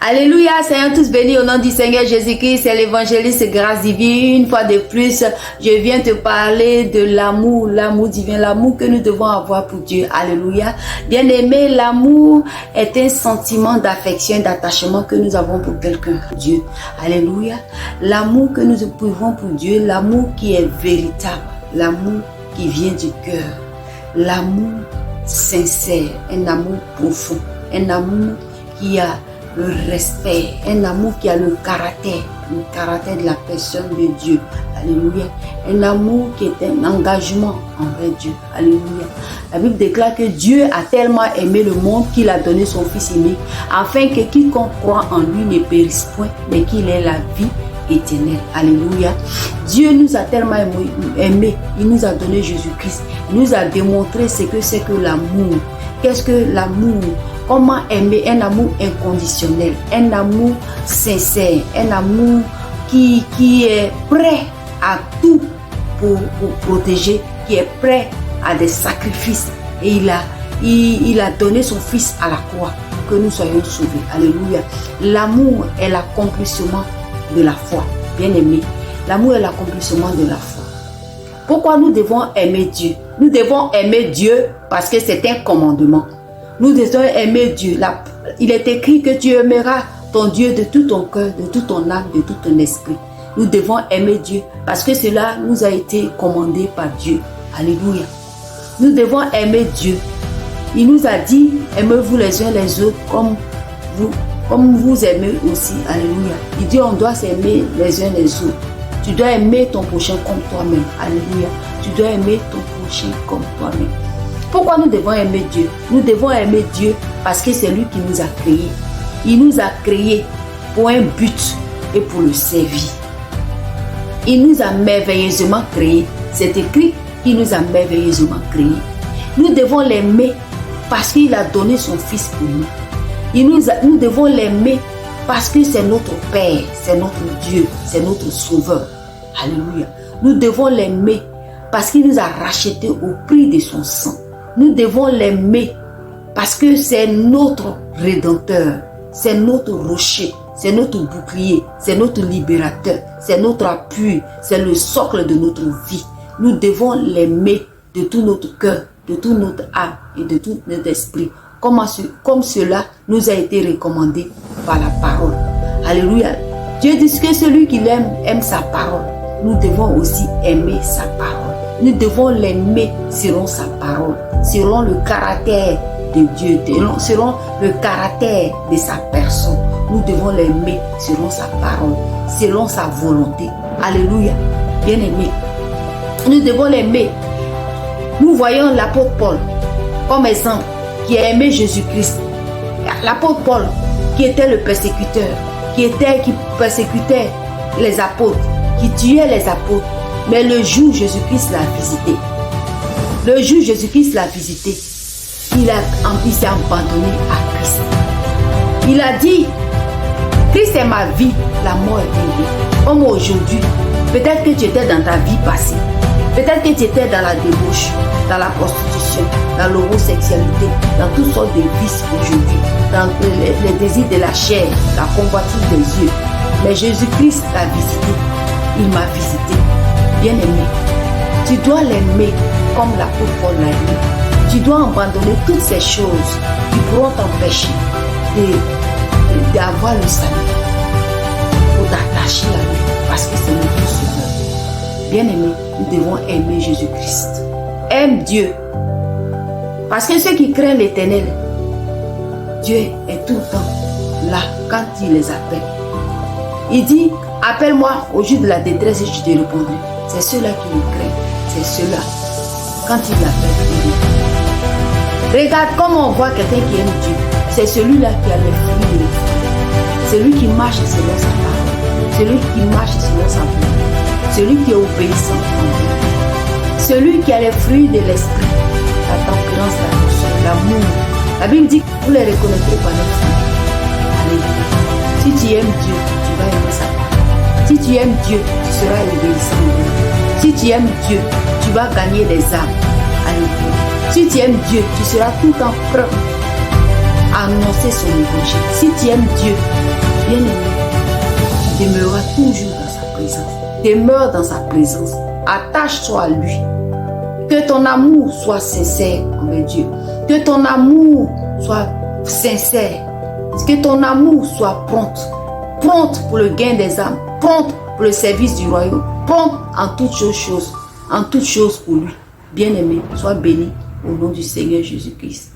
Alléluia, Seigneur, tous bénis au nom du Seigneur Jésus-Christ, c'est l'évangéliste Grâce Divine. Une fois de plus, je viens te parler de l'amour divin, l'amour que nous devons avoir pour Dieu. Alléluia. Bien-aimé, l'amour est un sentiment d'affection, d'attachement que nous avons pour quelqu'un, Dieu. Alléluia. L'amour que nous éprouvons pour Dieu, l'amour qui est véritable, l'amour qui vient du cœur, l'amour sincère, un amour profond, un amour qui a le respect, un amour qui a le caractère de la personne de Dieu. Alléluia. Un amour qui est un engagement envers Dieu. Alléluia. La Bible déclare que Dieu a tellement aimé le monde qu'il a donné son Fils unique, afin que quiconque croit en lui ne périsse point, mais qu'il ait la vie éternelle. Alléluia. Dieu nous a tellement aimé, il nous a donné Jésus-Christ, il nous a démontré ce que c'est que l'amour. Qu'est-ce que l'amour? Comment aimer? Un amour inconditionnel, un amour sincère, un amour qui est prêt à tout pour protéger, qui est prêt à des sacrifices. Et il a donné son Fils à la croix pour que nous soyons sauvés. Alléluia. L'amour est l'accomplissement de la foi. Bien-aimé, l'amour est l'accomplissement de la foi. Pourquoi nous devons aimer Dieu? Nous devons aimer Dieu parce que c'est un commandement. Nous devons aimer Dieu. Il est écrit que tu aimeras ton Dieu de tout ton cœur, de toute ton âme, de tout ton esprit. Nous devons aimer Dieu parce que cela nous a été commandé par Dieu. Alléluia. Nous devons aimer Dieu. Il nous a dit, aimez-vous les uns les autres comme vous aimez aussi. Alléluia. Il dit, on doit s'aimer les uns les autres. Tu dois aimer ton prochain comme toi-même. Alléluia. Tu dois aimer ton prochain comme toi-même. Pourquoi nous devons aimer Dieu? Nous devons aimer Dieu parce que c'est lui qui nous a créés. Il nous a créés pour un but et pour le servir. Il nous a merveilleusement créés. C'est écrit qu'il nous a merveilleusement créés. Nous devons l'aimer parce qu'il a donné son Fils pour nous. Nous devons l'aimer parce que c'est notre Père, c'est notre Dieu, c'est notre Sauveur. Alléluia. Nous devons l'aimer parce qu'il nous a rachetés au prix de son sang. Nous devons l'aimer parce que c'est notre Rédempteur, c'est notre rocher, c'est notre bouclier, c'est notre libérateur, c'est notre appui, c'est le socle de notre vie. Nous devons l'aimer de tout notre cœur, de toute notre âme et de tout notre esprit, comme cela nous a été recommandé par la parole. Alléluia. Dieu dit que celui qui l'aime, aime sa parole. Nous devons aussi aimer sa parole. Nous devons l'aimer selon sa parole, selon le caractère de Dieu, selon le caractère de sa personne. Nous devons l'aimer selon sa parole, selon sa volonté. Alléluia. Bien-aimé, nous devons l'aimer. Nous voyons l'apôtre Paul comme exemple, qui a aimé Jésus-Christ. L'apôtre Paul, qui était le persécuteur, qui persécutait les apôtres, qui tuait les apôtres. Mais le jour où Jésus-Christ l'a visité, il s'est abandonné à Christ. Il a dit, Christ est ma vie, la mort est venue. Comme aujourd'hui, peut-être que tu étais dans ta vie passée, peut-être que tu étais dans la débauche, dans la prostitution, dans l'homosexualité, dans toutes sortes de vices aujourd'hui, dans les désirs de la chair, la convoitise des yeux. Mais Jésus-Christ l'a visité, il m'a visité. Bien-aimé, tu dois l'aimer comme l'apôtre Paul l'a aimé. Tu dois abandonner toutes ces choses qui pourront t'empêcher d'avoir le salut, pour t'attacher à lui, parce que c'est notre Sauveur. Bien-aimé, nous devons aimer Jésus-Christ. Aime Dieu. Parce que ceux qui craignent l'Éternel, Dieu est tout le temps là quand il les appelle. Il dit, appelle-moi au jour de la détresse et je te répondrai. C'est ceux-là qui le craignent. C'est ceux-là. Quand il l'appelle, regarde comment on voit quelqu'un qui aime Dieu. C'est celui-là qui a les fruits de l'esprit. Celui qui marche selon sa parole. Celui qui marche selon sa volonté. Celui qui est obéissant en Dieu. Celui qui a les fruits de l'esprit. La tempérance, la douceur, l'amour. La Bible dit que vous les reconnaîtrez par leurs fruits. Alléluia. Si tu aimes Dieu, tu vas aimer sa parole. Si tu aimes Dieu, tu seras obéissant. Si tu aimes Dieu, tu vas gagner des âmes. Alléluia. Si tu aimes Dieu, tu seras tout le temps prêt à annoncer son évangile. Si tu aimes Dieu, Bien-aimé, demeurera toujours dans sa présence. Demeure dans sa présence. Attache-toi à lui. Que ton amour soit sincère envers Dieu. Que ton amour soit sincère. Que ton amour soit prompte. Prompte pour le gain des âmes. Prompte pour le service du royaume. Prompte en toutes choses. En toutes choses pour lui. Bien-aimé, sois béni au nom du Seigneur Jésus-Christ.